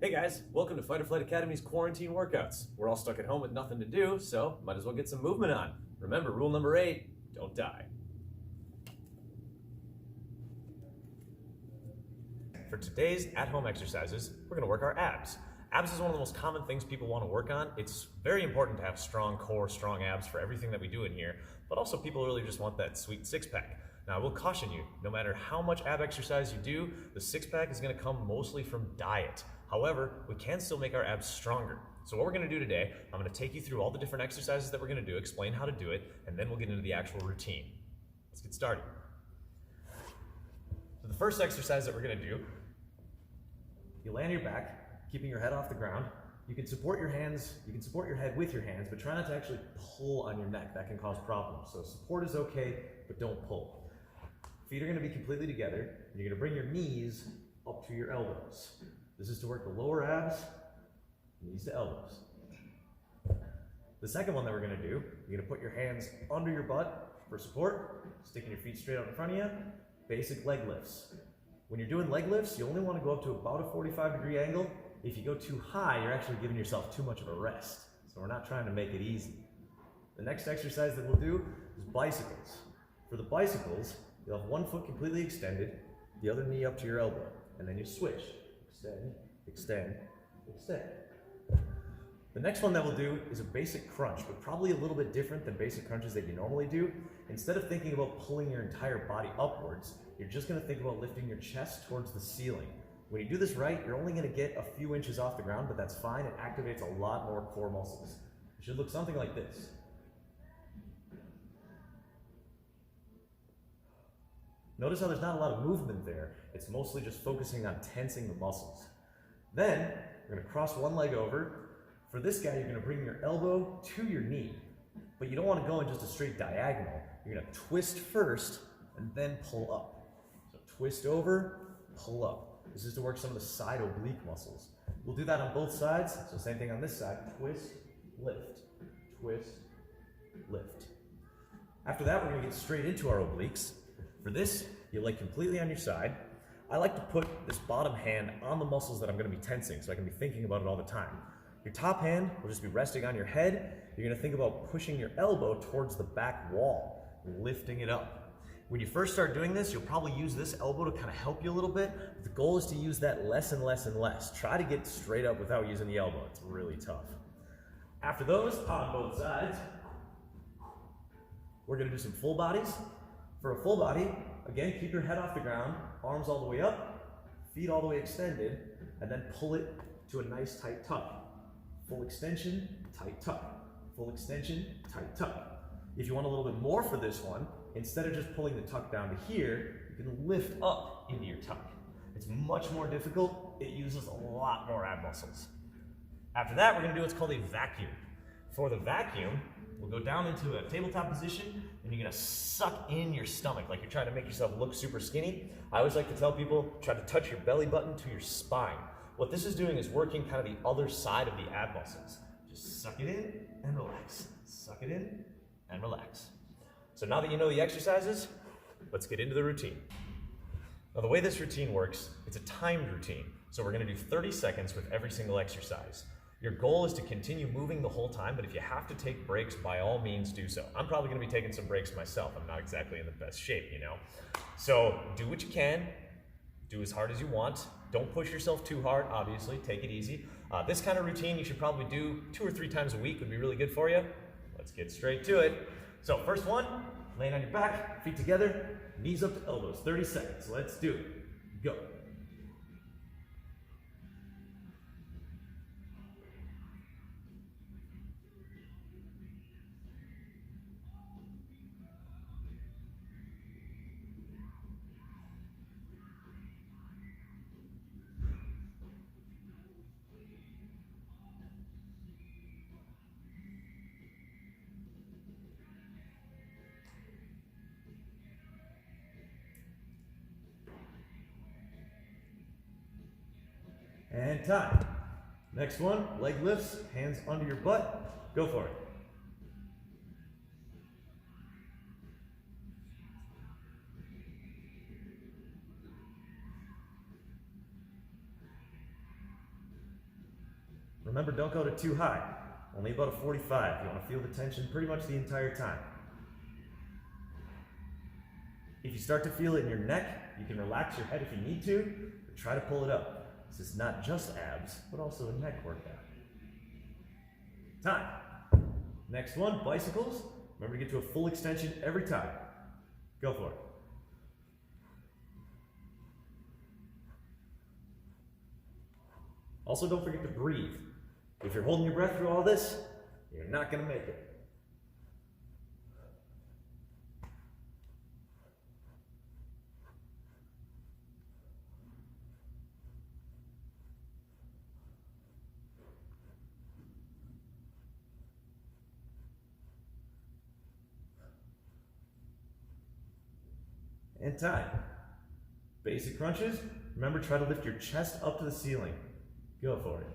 Hey guys, welcome to Fight or Flight Academy's quarantine workouts. We're all stuck at home with nothing to do, so might as well get some movement on. Remember, rule number 8, don't die. For today's at-home exercises, we're gonna work our abs. Abs is one of the most common things people wanna work on. It's very important to have strong core, strong abs for everything that we do in here, but also people really just want that sweet six-pack. Now I will caution you, no matter how much ab exercise you do, the six-pack is gonna come mostly from diet. However, we can still make our abs stronger. So what we're gonna do today, I'm gonna take you through all the different exercises that we're gonna do, explain how to do it, and then we'll get into the actual routine. Let's get started. So the first exercise that we're gonna do, you lay on your back, keeping your head off the ground. You can support your hands, you can support your head with your hands, but try not to actually pull on your neck. That can cause problems. So support is okay, but don't pull. Feet are gonna be completely together, and you're gonna bring your knees up to your elbows. This is to work the lower abs, knees to elbows. The second one that we're gonna do, you're gonna put your hands under your butt for support, sticking your feet straight out in front of you, basic leg lifts. When you're doing leg lifts, you only wanna go up to about a 45-degree angle. If you go too high, you're actually giving yourself too much of a rest. So we're not trying to make it easy. The next exercise that we'll do is bicycles. For the bicycles, you'll have one foot completely extended, the other knee up to your elbow, and then you switch. Extend, extend, extend. The next one that we'll do is a basic crunch, but probably a little bit different than basic crunches that you normally do. Instead of thinking about pulling your entire body upwards, you're just gonna think about lifting your chest towards the ceiling. When you do this right, you're only gonna get a few inches off the ground, but that's fine. It activates a lot more core muscles. It should look something like this. Notice how there's not a lot of movement there. It's mostly just focusing on tensing the muscles. Then, you're gonna cross one leg over. For this guy, you're gonna bring your elbow to your knee, but you don't wanna go in just a straight diagonal. You're gonna twist first and then pull up. So twist over, pull up. This is to work some of the side oblique muscles. We'll do that on both sides. So same thing on this side, twist, lift, twist, lift. After that, we're gonna get straight into our obliques. For this, you lay completely on your side. I like to put this bottom hand on the muscles that I'm gonna be tensing, so I can be thinking about it all the time. Your top hand will just be resting on your head. You're gonna think about pushing your elbow towards the back wall, lifting it up. When you first start doing this, you'll probably use this elbow to kind of help you a little bit. The goal is to use that less and less and less. Try to get straight up without using the elbow. It's really tough. After those, on both sides, we're gonna do some full bodies. For a full body, again, keep your head off the ground, arms all the way up, feet all the way extended, and then pull it to a nice tight tuck. Full extension, tight tuck. Full extension, tight tuck. If you want a little bit more for this one, instead of just pulling the tuck down to here, you can lift up into your tuck. It's much more difficult. It uses a lot more ab muscles. After that, we're gonna do what's called a vacuum. For the vacuum, we'll go down into a tabletop position, and you're gonna suck in your stomach like you're trying to make yourself look super skinny. I always like to tell people, try to touch your belly button to your spine. What this is doing is working kind of the other side of the ab muscles. Just suck it in and relax. Suck it in and relax. So now that you know the exercises, let's get into the routine. Now the way this routine works, it's a timed routine. So we're gonna do 30 seconds with every single exercise. Your goal is to continue moving the whole time, but if you have to take breaks, by all means do so. I'm probably gonna be taking some breaks myself. I'm not exactly in the best shape, you know? So do what you can, do as hard as you want. Don't push yourself too hard, obviously, take it easy. This kind of routine you should probably do 2 or 3 times a week, would be really good for you. Let's get straight to it. So first one, laying on your back, feet together, knees up to elbows, 30 seconds. Let's do it, go. And time. Next one, leg lifts, hands under your butt. Go for it. Remember, don't go to too high. Only about a 45. You want to feel the tension pretty much the entire time. If you start to feel it in your neck, you can relax your head if you need to, but try to pull it up. This is not just abs, but also a neck workout. Time. Next one, bicycles. Remember to get to a full extension every time. Go for it. Also, don't forget to breathe. If you're holding your breath through all this, you're not going to make it. And time. Basic crunches. Remember, try to lift your chest up to the ceiling. Go for it.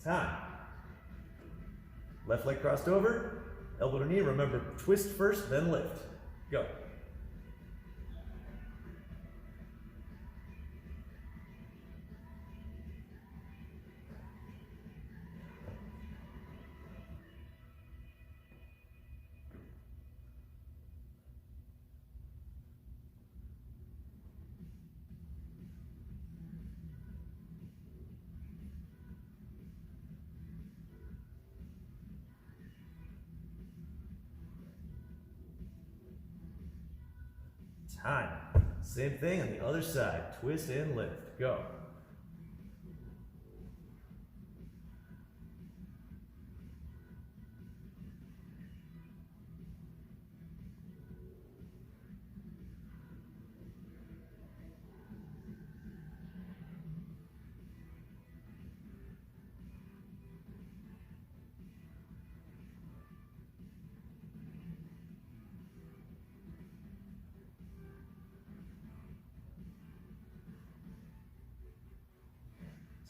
Time. Left leg crossed over, elbow to knee. Remember, twist first, then lift. Go. Time. Same thing on the other side. Twist and lift. Go.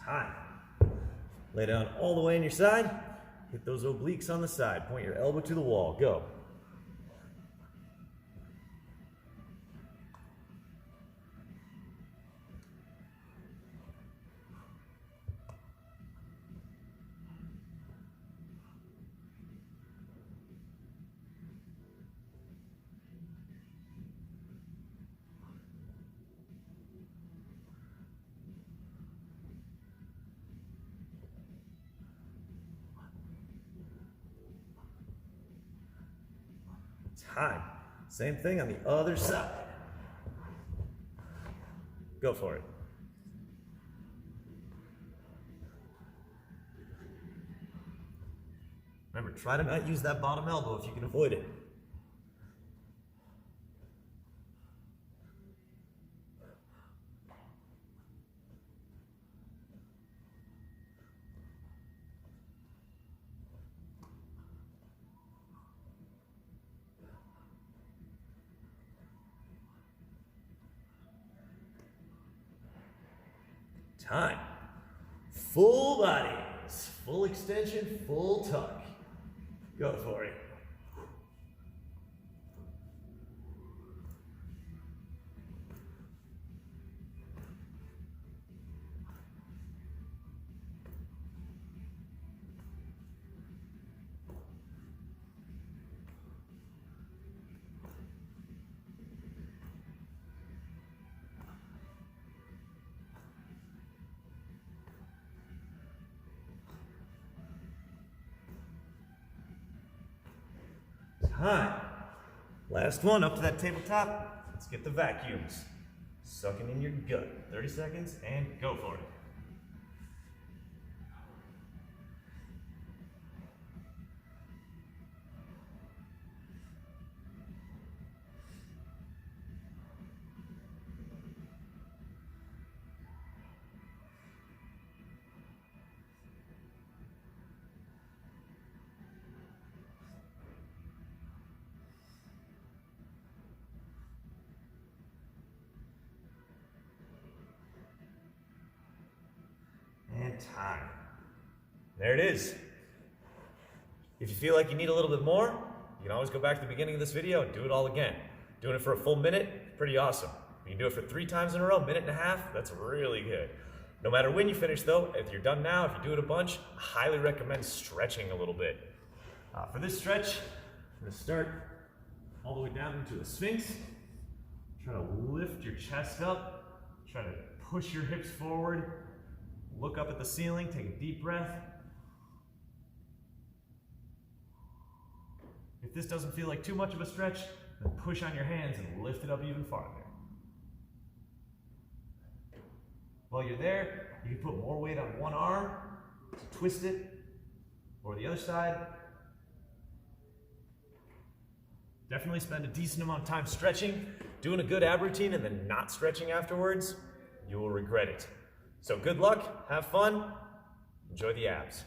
Time. Lay down all the way on your side. Hit those obliques on the side. Point your elbow to the wall. Go. Time. Same thing on the other side. Go for it. Remember, try to not use that bottom elbow if you can avoid it. Time. Full bodies, full extension, full tuck. Go for it. Time. Last one, up to that tabletop. Let's get the vacuums. Sucking in your gut. 30 seconds and go for it. time. There it is. If you feel like you need a little bit more, you can always go back to the beginning of this video and do it all again. Doing it for a full minute, pretty awesome. You can do it for 3 times in a row, minute and a half, that's really good. No matter when you finish though, if you're done now, if you do it a bunch, I highly recommend stretching a little bit. For this stretch, I'm gonna start all the way down into the Sphinx. Try to lift your chest up. Try to push your hips forward. Look up at the ceiling, take a deep breath. If this doesn't feel like too much of a stretch, then push on your hands and lift it up even farther. While you're there, you can put more weight on one arm, twist it, or the other side. Definitely spend a decent amount of time stretching. Doing a good ab routine and then not stretching afterwards, you will regret it. So good luck, have fun, enjoy the abs.